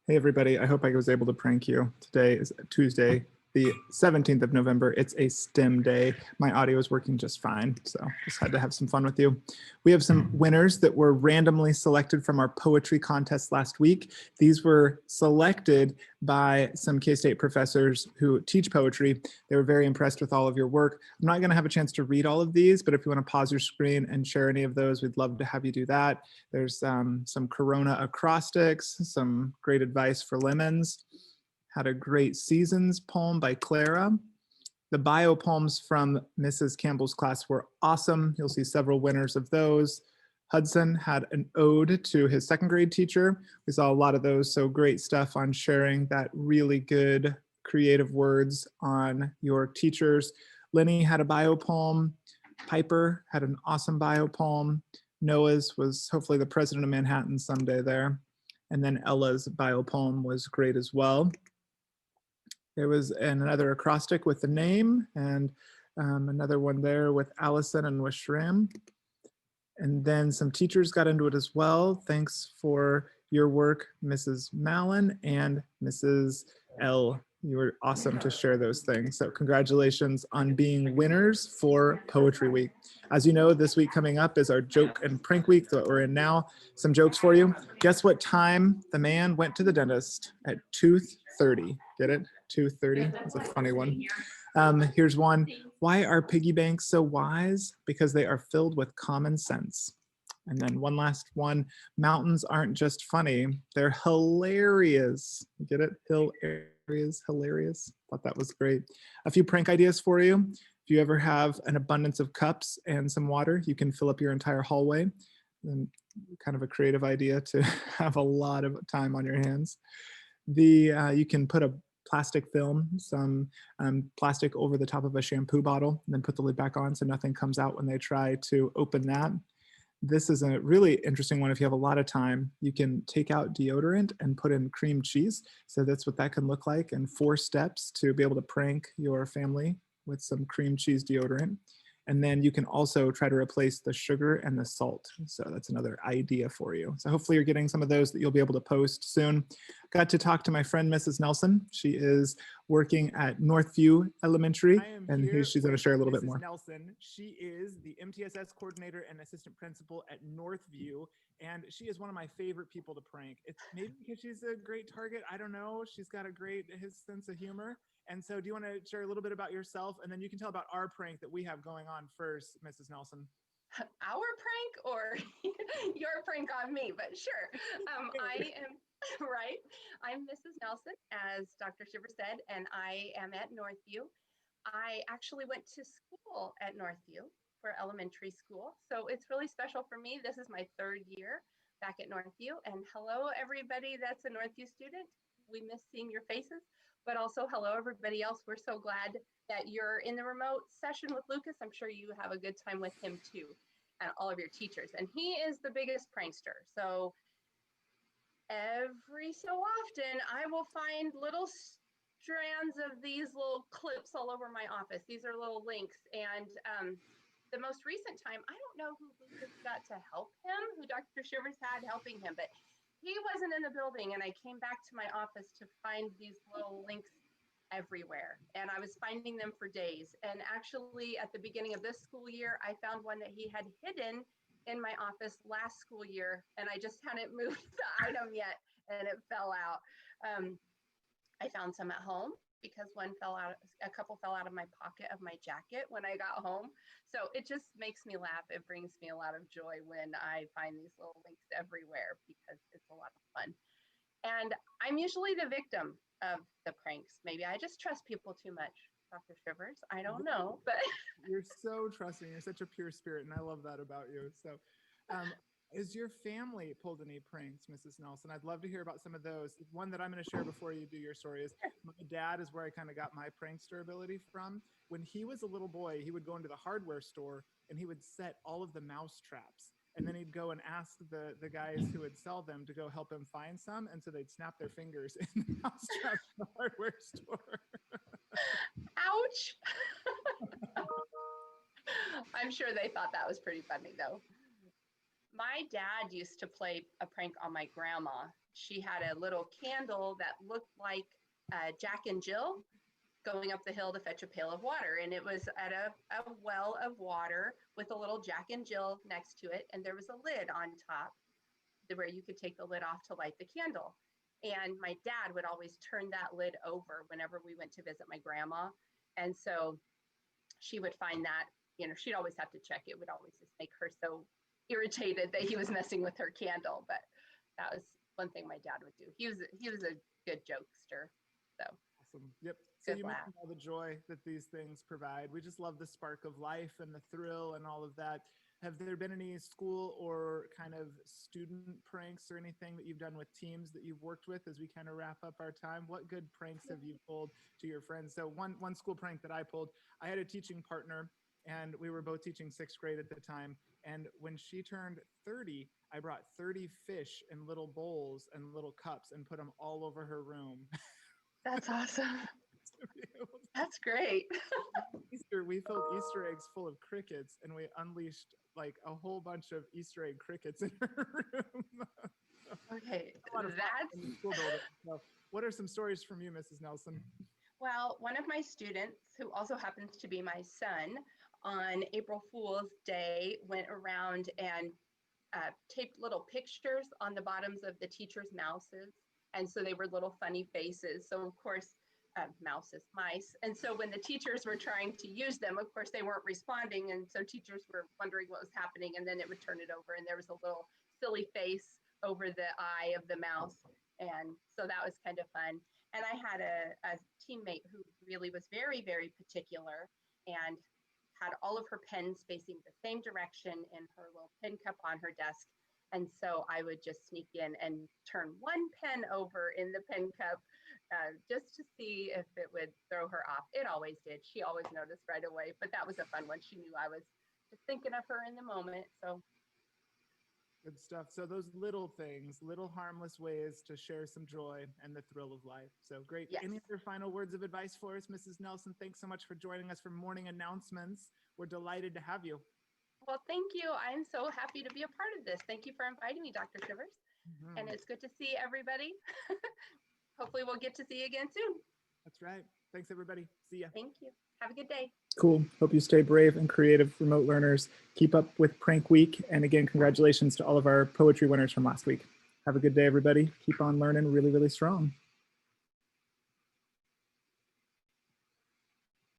Hey everybody, I hope I was able to prank you. Today is Tuesday, the 17th of November. It's a STEM day. My audio is working just fine, so just had to have some fun with you. We have some winners that were randomly selected from our poetry contest last week. These were selected by some K-State professors who teach poetry. They were very impressed with all of your work. I'm not going to have a chance to read all of these, but if you want to pause your screen and share any of those, we'd love to have you do that. There's some Corona acrostics, some great advice for lemons. Had a great seasons poem by Clara. The bio poems from Mrs. Campbell's class were awesome. You'll see several winners of those. Hudson had an ode to his second grade teacher. We saw a lot of those, so great stuff on sharing that really good creative words on your teachers. Lenny had a bio poem. Piper had an awesome bio poem. Noah's was hopefully the president of Manhattan someday there. And then Ella's bio poem was great as well. There was another acrostic with the name and another one there with Allison and with Shram. And then some teachers got into it as well. Thanks for your work, Mrs. Mallon and Mrs. L. You were awesome to share those things. So congratulations on being winners for Poetry Week. As you know, this week coming up is our joke and prank week that we're in now. Some jokes for you. Guess what time the man went to the dentist? At 2:30. Get it? 2:30. That's a funny one. Here's one. Why are piggy banks so wise? Because they are filled with common sense. And then one last one. Mountains aren't just funny, they're hilarious. Get it? Hilarious. Thought that was great. A few prank ideas for you. If you ever have an abundance of cups and some water, you can fill up your entire hallway. And kind of a creative idea to have a lot of time on your hands. You can put a plastic film, some plastic over the top of a shampoo bottle, and then put the lid back on so nothing comes out when they try to open that. This is a really interesting one. If you have a lot of time, you can take out deodorant and put in cream cheese. So that's what that can look like, and 4 steps to be able to prank your family with some cream cheese deodorant. And then you can also try to replace the sugar and the salt. So that's another idea for you. So hopefully you're getting some of those that you'll be able to post soon. Got to talk to my friend, Mrs. Nelson. She is working at Northview Elementary, and here she's going to share a little bit more. Nelson, she is the MTSS coordinator and assistant principal at Northview, and she is one of my favorite people to prank. It's maybe because she's a great target. I don't know. She's got his sense of humor. And so do you want to share a little bit about yourself? And then you can tell about our prank that we have going on first, Mrs. Nelson. Our prank or your prank on me, but sure. I am, right. I'm Mrs. Nelson, as Dr. Shiver said, and I am at Northview. I actually went to school at Northview for elementary school. So it's really special for me. This is my 3rd year back at Northview. And hello, everybody that's a Northview student. We miss seeing your faces, but also hello, everybody else. We're so glad that you're in the remote session with Lucas. I'm sure you have a good time with him too, and all of your teachers. And he is the biggest prankster. So every so often, I will find little strands of these little clips all over my office. These are little links. And the most recent time, I don't know who Lucas got to help him, who Dr. Shivers had helping him, but he wasn't in the building, and I came back to my office to find these little links everywhere, and I was finding them for days. And actually at the beginning of this school year, I found one that he had hidden in my office last school year, and I just hadn't moved the item yet, and it fell out. I found some at home because a couple fell out of my pocket of my jacket when I got home. So it just makes me laugh. It brings me a lot of joy when I find these little links everywhere because it's a lot of fun. And I'm usually the victim of the pranks. Maybe I just trust people too much, Dr. Shivers. I don't know, but you're so trusting. You're such a pure spirit, and I love that about you. So is your family pulled any pranks, Mrs. Nelson? I'd love to hear about some of those. One that I'm going to share before you do your story is my dad is where I kind of got my prankster ability from. When he was a little boy, he would go into the hardware store and he would set all of the mouse traps. And then he'd go and ask the guys who would sell them to go help him find some. And so they'd snap their fingers in the mouse trap in the hardware store. Ouch. I'm sure they thought that was pretty funny though. My dad used to play a prank on my grandma. She had a little candle that looked like Jack and Jill going up the hill to fetch a pail of water. And it was at a well of water with a little Jack and Jill next to it. And there was a lid on top where you could take the lid off to light the candle. And my dad would always turn that lid over whenever we went to visit my grandma. And so she would find that, she'd always have to check. It would always just make her so irritated that he was messing with her candle. But that was one thing my dad would do. He was a good jokester. So awesome. Yep. So good you laugh. mentioned all the joy that these things provide. We just love the spark of life and the thrill and all of that. Have there been any school or kind of student pranks or anything that you've done with teams that you've worked with as we kind of wrap up our time? What good pranks have you pulled to your friends? So one school prank that I pulled, I had a teaching partner and we were both teaching 6th grade at the time. And when she turned 30, I brought 30 fish in little bowls and little cups and put them all over her room. That's awesome. To be able to- That's great. Easter, we filled Easter eggs full of crickets and we unleashed like a whole bunch of Easter egg crickets in her room. Okay, A lot of fun in the school building. So what are some stories from you, Mrs. Nelson? well, one of my students, who also happens to be my son, on April Fool's Day went around and taped little pictures on the bottoms of the teachers' mouses. And so they were little funny faces. So of course, mice. And so when the teachers were trying to use them, of course, they weren't responding. And so teachers were wondering what was happening. And then it would turn it over and there was a little silly face over the eye of the mouse. And so that was kind of fun. And I had a teammate who really was very, very particular and had all of her pens facing the same direction in her little pen cup on her desk. And so I would just sneak in and turn one pen over in the pen cup just to see if it would throw her off. It always did. She always noticed right away, but that was a fun one. She knew I was just thinking of her in the moment. So Good stuff. So those little things, little harmless ways to share some joy and the thrill of life. So great. Yes. Any other final words of advice for us, Mrs. Nelson? Thanks so much for joining us for morning announcements. We're delighted to have you. well, thank you. I'm so happy to be a part of this. Thank you for inviting me, Dr. Shivers. And it's good to see everybody. Hopefully we'll get to see you again soon. That's right. Thanks, everybody. See ya. Thank you. Have a good day. Cool. Hope you stay brave and creative remote learners. Keep up with Prank Week. And again, congratulations to all of our poetry winners from last week. Have a good day, everybody. Keep on learning really, really strong.